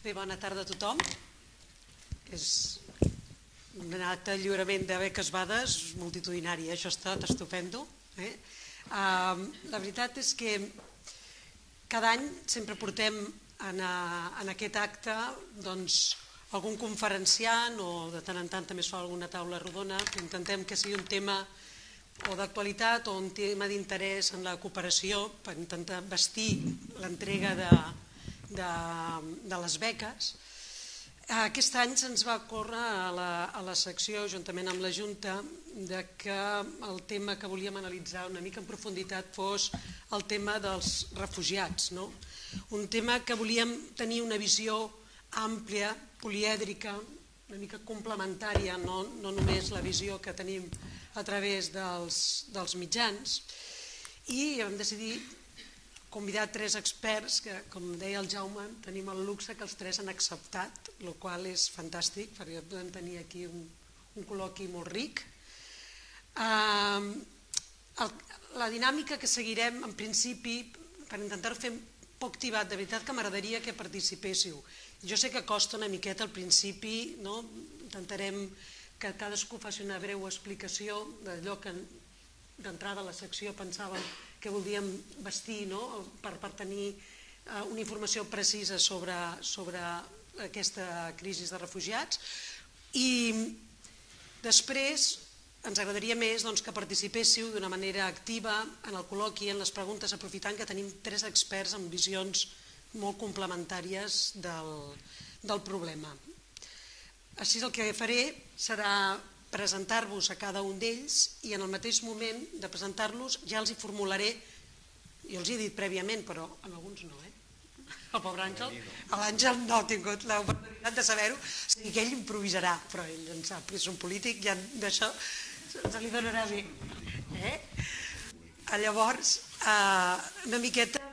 Bé, bona tarda a tothom. És un acte de lliurament de beques Bades multitudinari, això ha estat estupendo. La veritat és que cada any sempre portem en aquest acte algun conferenciant o de tant en tant també es fa alguna taula rodona. Intentem que sigui un tema o d'actualitat o un tema d'interès en la cooperació per intentar vestir l'entrega de les beques. Aquest any se'ns va córrer a la secció, juntament amb la Junta, que el tema que volíem analitzar una mica en profunditat fos el tema dels refugiats. Un tema que volíem tenir una visió àmplia, polièdrica, una mica complementària, no només la visió que tenim a través dels mitjans, i vam decidir convidar 3 experts que, com deia el Jaume, tenim el luxe que els 3 han acceptat, el qual és fantàstic, perquè podem tenir aquí un col·loqui molt ric. La dinàmica que seguirem, en principi, per intentar-ho fer poc tibat, de veritat que m'agradaria que participéssiu. Jo sé que costa una miqueta al principi, intentarem que cadascú faci una breu explicació d'allò que d'entrada a la secció pensàvem que voldríem vestir per tenir una informació precisa sobre aquesta crisi de refugiats, i després ens agradaria més que participéssiu d'una manera activa en el col·loqui, en les preguntes, aprofitant que tenim 3 experts amb visions molt complementàries del problema. Així el que faré serà presentar-vos a cada un d'ells, i en el mateix moment de presentar-los ja els hi formularé, jo els hi he dit prèviament, però en alguns no, el pobre Àngel, l'Àngel no ha tingut l'oportunitat de saber-ho, o sigui que ell improvisarà, però ell en sap que és un polític, ja d'això se li donarà bé. Llavors, una miqueta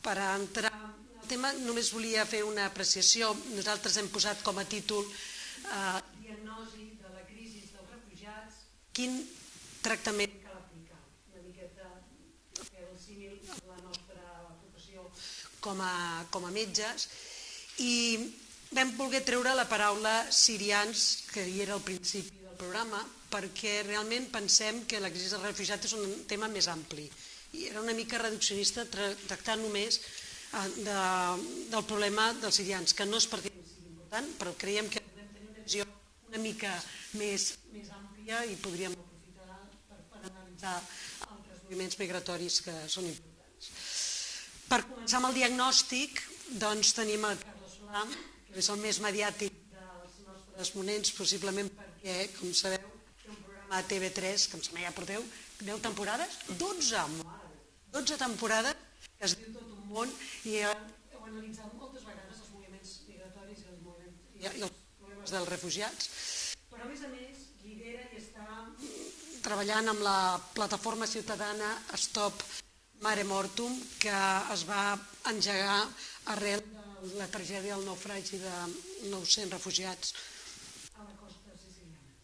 per entrar en el tema, només volia fer una apreciació. Nosaltres hem posat com a títol diagnosi de la crisi dels refugiats, quin tractament cal aplicar. Una miqueta fer el símil amb la nostra professió com a metges, i vam voler treure la paraula sirians, que hi era al principi del programa, perquè realment pensem que la crisi dels refugiats és un tema més ampli, i era una mica reduccionista tractar només del problema dels sirians, que no és perquè sigui important, però creiem que podem tenir una visió una mica més àmplia i podríem aprofitar per analitzar altres moviments migratoris que són importants. Per començar amb el diagnòstic, tenim el Carles Solà, que és el més mediàtic dels nostres ponents, possiblement perquè, com sabeu, té un programa a TV3, que em sembla ja porteu 10 temporades, 12 temporades, que es diu Tot un món, i heu analitzat moltes vegades els moviments migratoris i els problemes dels refugiats, però a més lidera i està treballant amb la plataforma ciutadana Stop Mare Mortum, que es va engegar arrel de la tragèdia del naufragi de 900 refugiats a la costa siciliana.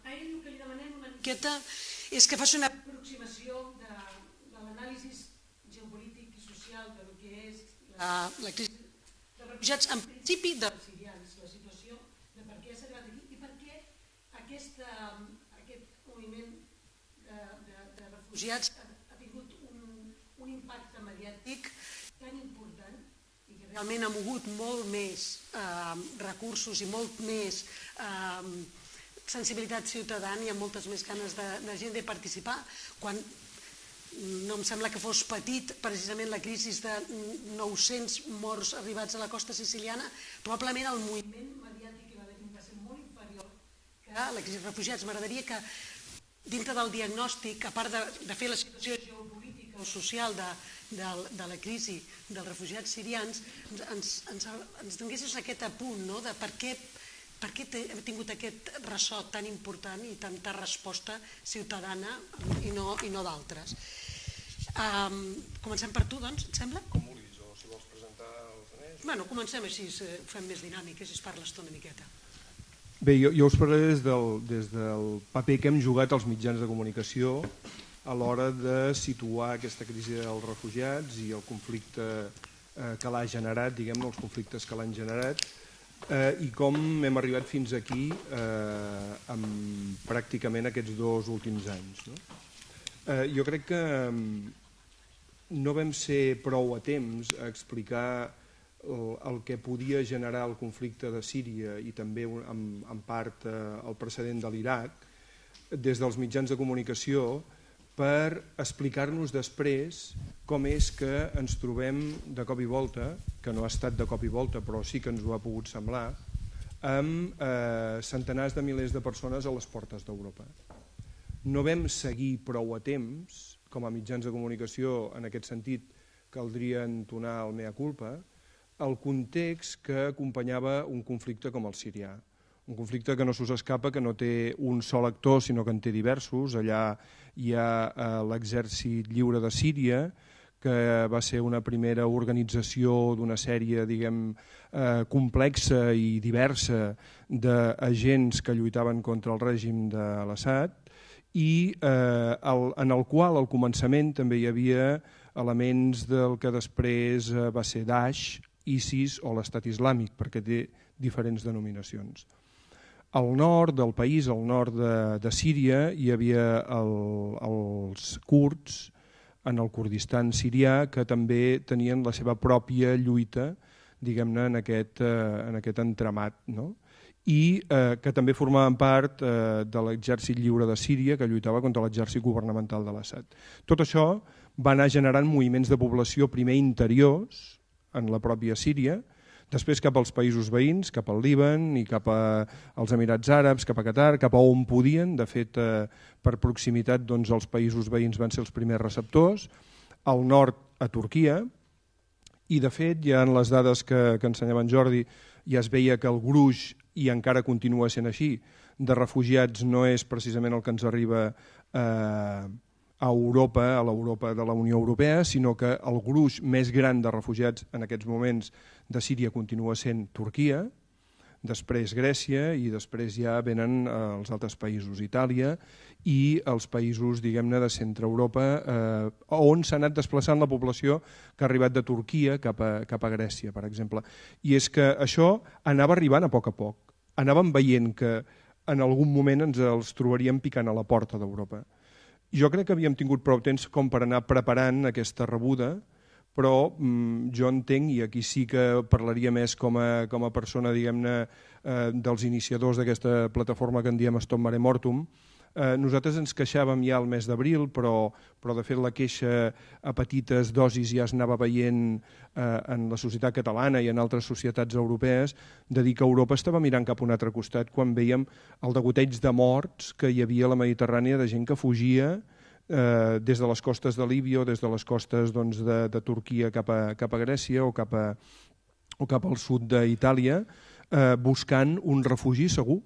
A ell el que li demanem una miqueta és que faci una aproximació de l'anàlisi geopolític i social del que és la crisi dels refugiats, en principi dels sirians, la situació de per què s'ha arribat aquí i per què aquest moviment de refugiats ha tingut un impacte mediàtic tan important i que realment ha mogut molt més recursos i molt més sensibilitat ciutadana i amb moltes més ganes de gent de participar, quan no em sembla que fos petit precisament la crisi de 900 morts arribats a la costa siciliana. Probablement el moviment mediàtic va ser molt inferior que la crisi dels refugiats. M'agradaria que dintre del diagnòstic, a part de fer la situació geopolítica o social de la crisi dels refugiats sirians, ens donessis aquest apunt de per què ha tingut aquest ressò tan important i tanta resposta ciutadana i no d'altres. Comencem per tu, doncs, et sembla? Com vulguis, o si vols presentar els anells. Bueno, comencem així, fem més dinàmica, si es parles tu una miqueta. Bé, jo us parlaré des del paper que hem jugat els mitjans de comunicació a l'hora de situar aquesta crisi dels refugiats i el conflicte que l'ha generat, diguem-ne, els conflictes que l'han generat, i com hem arribat fins aquí amb pràcticament aquests 2 últims anys. Jo crec que no vam ser prou a temps a explicar el que podia generar el conflicte de Síria i també en part el precedent de l'Iraq des dels mitjans de comunicació per explicar-nos després com és que ens trobem de cop i volta, que no ha estat de cop i volta però sí que ens ho ha pogut semblar, amb centenars de milers de persones a les portes d'Europa. No vam seguir prou a temps, com a mitjans de comunicació, en aquest sentit caldria entonar el mea culpa, el context que acompanyava un conflicte com el sirià. Un conflicte que no s'us escapa, que no té un sol actor, sinó que en té diversos. Allà hi ha l'Exèrcit Lliure de Síria, que va ser una primera organització d'una sèrie, diguem, complexa i diversa d'agents que lluitaven contra el règim de l'Assad i en el qual al començament també hi havia elements del que després va ser Daesh, ISIS o l'Estat Islàmic, perquè té diferents denominacions. Al nord del país, al nord de Síria, hi havia els kurds en el Kurdistan sirià que també tenien la seva pròpia lluita, diguem-ne, en aquest entramat, no? I que també formaven part de l'Exèrcit Lliure de Síria, que lluitava contra l'exèrcit governamental de l'Assad. Tot això va anar generant moviments de població primer interiors en la pròpia Síria, després cap als països veïns, cap al Líban i cap als Emirats Àrabs, cap a Qatar, cap a on podien. De fet, per proximitat, doncs, els països veïns van ser els primers receptors, al nord a Turquia, i de fet, ja en les dades que ensenyava en Jordi, ja es veia que el gruix, i encara continua sent així, de refugiats no és precisament el que ens arriba a Europa, a l'Europa de la Unió Europea, sinó que el gruix més gran de refugiats en aquests moments de Síria continua sent Turquia, després Grècia i després ja venen els altres països, Itàlia i els països, diguem-ne, de centre-Europa, on s'ha anat desplaçant la població que ha arribat de Turquia cap a Grècia, per exemple. I és que això anava arribant a poc. Anàvem veient que en algun moment ens els trobaríem picant a la porta d'Europa. Jo crec que havíem tingut prou temps com per anar preparant aquesta rebuda, però jo entenc, i aquí sí que parlaria més com a persona, diguem-ne, dels iniciadors d'aquesta plataforma que en diem Stop Mare Mortum, nosaltres ens queixàvem ja el mes d'abril, però de fet la queixa a petites dosis ja es anava veient en la societat catalana i en altres societats europees, de dir que Europa estava mirant cap a un altre costat quan veiem el degoteig de morts que hi havia a la Mediterrània de gent que fugia des de les costes de Líbia o des de les costes de Turquia cap a Grècia o cap al sud d'Itàlia, buscant un refugi segur.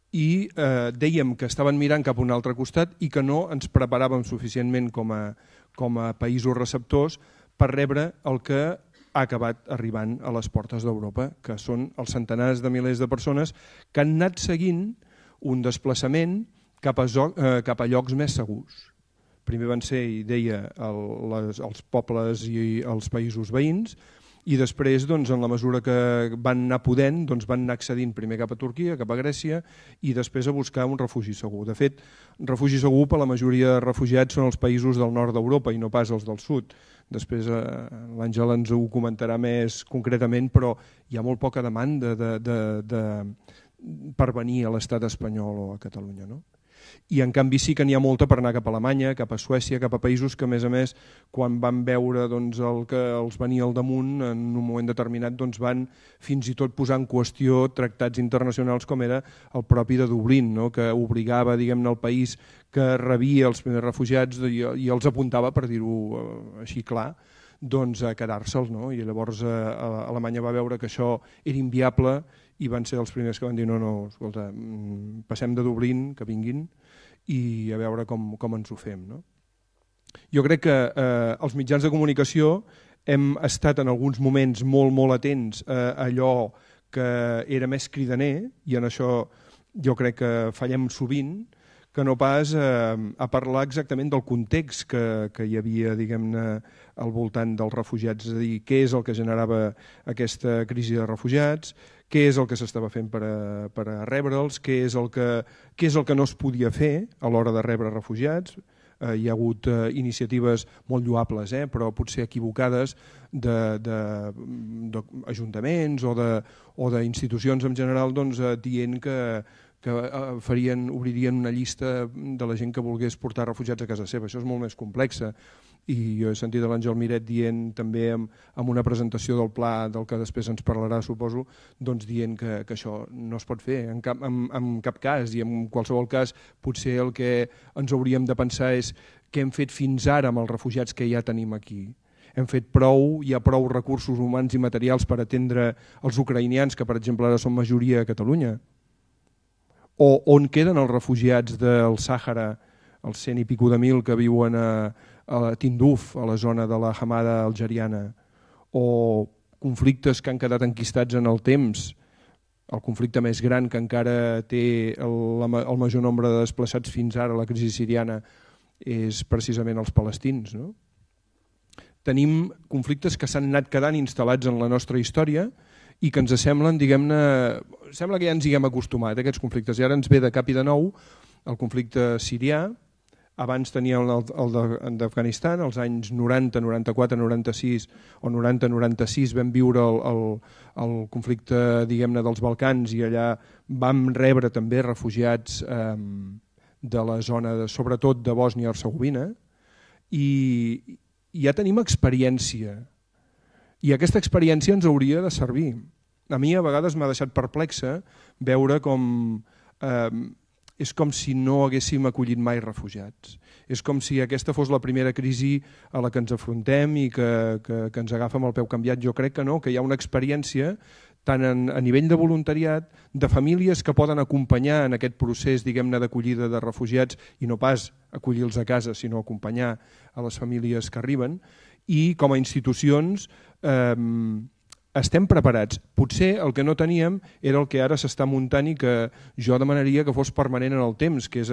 I dèiem que estaven mirant cap a un altre costat i que no ens preparàvem suficientment com a països receptors per rebre el que ha acabat arribant a les portes d'Europa, que són els centenars de milers de persones que han anat seguint un desplaçament cap a llocs més segurs. Primer van ser, i deia, els pobles i els països veïns, i després, en la mesura que van anar podent, van anar accedint primer cap a Turquia, cap a Grècia, i després a buscar un refugi segur. De fet, refugi segur per la majoria de refugiats són els països del nord d'Europa i no pas els del sud. Després l'Àngel ens ho comentarà més concretament, però hi ha molt poca demanda per venir a l'estat espanyol o a Catalunya, no? I en canvi sí que n'hi ha molta per anar cap a Alemanya, cap a Suècia, cap a països que a més, quan van veure el que els venia al damunt, en un moment determinat van fins i tot posar en qüestió tractats internacionals com era el propi de Dublín, no? Que obligava, diguem-ne, el país que rebia els primers refugiats i els apuntava, per dir-ho així clar, a quedar-se'ls, no? I llavors Alemanya va veure que això era inviable i van ser els primers que van dir no, escolta, passem de Dublín, que vinguin, i a veure com ens ho fem, no? Jo crec que els mitjans de comunicació hem estat en alguns moments molt atents a allò que era més cridaner, i en això jo crec que fallem sovint, que no pas a parlar exactament del context que hi havia, diguem-ne, al voltant dels refugiats, és a dir, què és el que generava aquesta crisi de refugiats, què és el que s'estava fent per a rebre'ls, què és el que no es podia fer a l'hora de rebre refugiats. Hi ha hagut iniciatives molt lloables, però potser equivocades d'ajuntaments o d'institucions en general dient que obririen una llista de la gent que volgués portar refugiats a casa seva. Això és molt més complex. I jo he sentit l'Àngel Miret dient també en una presentació del pla, del que després ens parlarà, suposo, dient que això no es pot fer en cap cas, i en qualsevol cas potser el que ens hauríem de pensar és què hem fet fins ara amb els refugiats que ja tenim aquí. Hem fet prou, hi ha prou recursos humans i materials per atendre els ucraïnians, que per exemple ara són majoria a Catalunya. O on queden els refugiats del Sàhara, els 100 i pico de mil que viuen a Tinduf, a la zona de la Hamada algeriana, o conflictes que han quedat enquistats en el temps, el conflicte més gran que encara té el major nombre de desplaçats fins ara, la crisi siriana, és precisament els palestins. Tenim conflictes que s'han anat quedant instal·lats en la nostra història i que ens semblen, diguem-ne, sembla que ja ens hi hem acostumat a aquests conflictes, i ara ens ve de cap i de nou el conflicte sirià. Abans teníem el d'Afganistan, als anys 90, 94, 96 o 90-96 vam viure el conflicte, diguem-ne, dels Balcans, i allà vam rebre també refugiats de la zona, sobretot de Bòsnia i Hercegovina, i ja tenim experiència. I aquesta experiència ens hauria de servir. A mi a vegades m'ha deixat perplexa veure com és com si no haguéssim acollit mai refugiats. És com si aquesta fos la primera crisi a la que ens afrontem i que ens agafa amb el peu canviat. Jo crec que no, que hi ha una experiència tant a nivell de voluntariat, de famílies que poden acompanyar en aquest procés, diguem-ne, d'acollida de refugiats, i no pas acollir-los a casa, sinó acompanyar a les famílies que arriben, i com a institucions estem preparats. Potser el que no teníem era el que ara s'està muntant i que jo demanaria que fos permanent en el temps, que és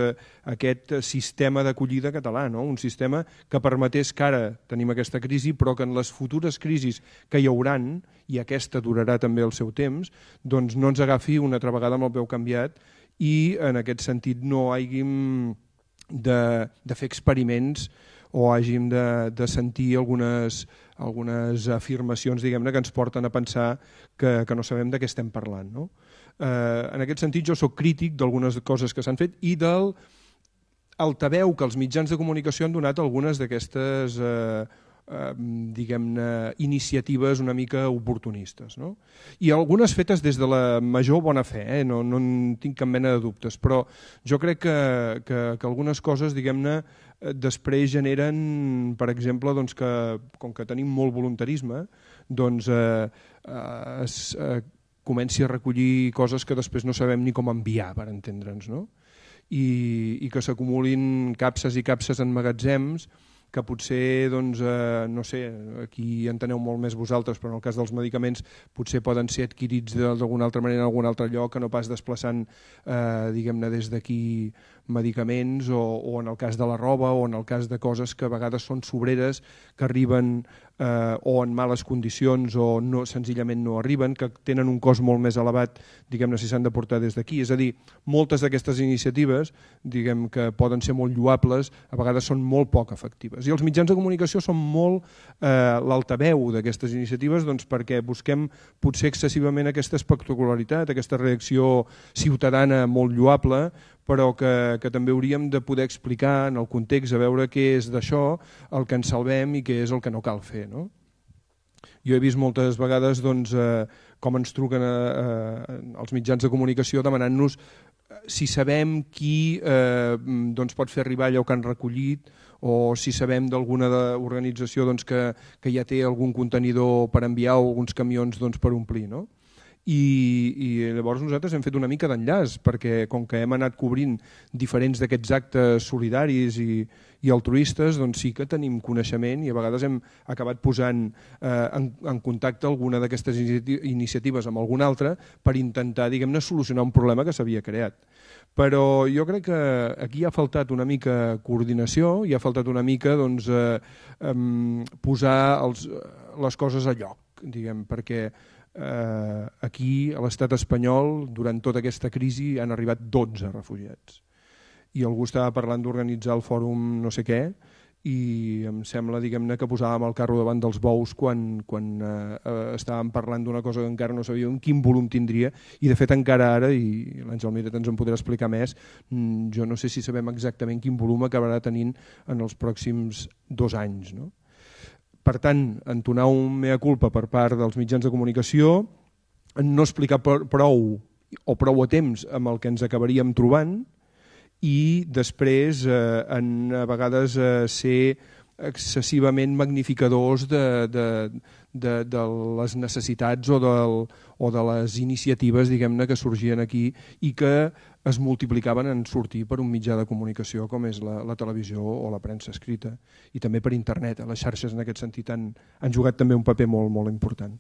aquest sistema d'acollida català, un sistema que permetés que ara tenim aquesta crisi, però que en les futures crisis que hi hauran, i aquesta durarà també el seu temps, doncs no ens agafi una altra vegada amb el peu canviat i en aquest sentit no hàgim de fer experiments o hàgim de sentir algunes afirmacions, diguem-ne, que ens porten a pensar que no sabem de què estem parlant. En aquest sentit, jo soc crític d'algunes coses que s'han fet i del altaveu que els mitjans de comunicació han donat algunes d'aquestes diguem-ne, iniciatives una mica oportunistes. I algunes fetes des de la major bona fe, no en tinc cap mena de dubtes, però jo crec que algunes coses, diguem-ne, després generen, per exemple, que com que tenim molt voluntarisme, doncs es comenci a recollir coses que després no sabem ni com enviar, per entendre'ns, i que s'acumulin capses i capses en magatzems que potser, no sé, aquí enteneu molt més vosaltres, però en el cas dels medicaments potser poden ser adquirits d'alguna altra manera en algun altre lloc, que no pas desplaçant, diguem-ne, des d'aquí medicaments, o en el cas de la roba, o en el cas de coses que a vegades són sobreres, que arriben o en males condicions o senzillament no arriben, que tenen un cost molt més elevat, diguem-ne, si s'han de portar des d'aquí. És a dir, moltes d'aquestes iniciatives, diguem que poden ser molt lloables, a vegades són molt poc efectives. I els mitjans de comunicació són molt l'altaveu d'aquestes iniciatives, perquè busquem potser excessivament aquesta espectacularitat, aquesta reacció ciutadana molt lloable, però que també hauríem de poder explicar en el context, a veure què és d'això el que ens salvem i què és el que no cal fer. Jo he vist moltes vegades com ens truquen els mitjans de comunicació demanant-nos si sabem qui pot fer arribar allò que han recollit, o si sabem d'alguna organització que ja té algun contenidor per enviar o alguns camions per omplir. i llavors nosaltres hem fet una mica d'enllaç, perquè com que hem anat cobrint diferents d'aquests actes solidaris i altruistes, doncs sí que tenim coneixement i a vegades hem acabat posant en contacte alguna d'aquestes iniciatives amb alguna altra per intentar, diguem-ne, solucionar un problema que s'havia creat. Però jo crec que aquí ha faltat una mica coordinació i ha faltat una mica doncs, posar les coses a lloc, diguem, perquè aquí a l'estat espanyol durant tota aquesta crisi han arribat 12 refugiats i algú estava parlant d'organitzar el fòrum no sé què i em sembla, diguem-ne, que posàvem el carro davant dels bous quan estàvem parlant d'una cosa que encara no sabíem quin volum tindria i de fet encara ara, i l'Àngel Miret ens en podrà explicar més, jo no sé si sabem exactament quin volum acabarà tenint en els pròxims 2 anys, no? Per tant, entonar un mea culpa per part dels mitjans de comunicació, no explicar prou a temps amb el que ens acabaríem trobant i després a vegades ser excessivament magnificadors de les necessitats o de les iniciatives, diguem-ne, que sorgien aquí i que es multiplicaven en sortir per un mitjà de comunicació com és la televisió o la premsa escrita i també per internet. Les xarxes en aquest sentit han jugat també un paper molt, molt important.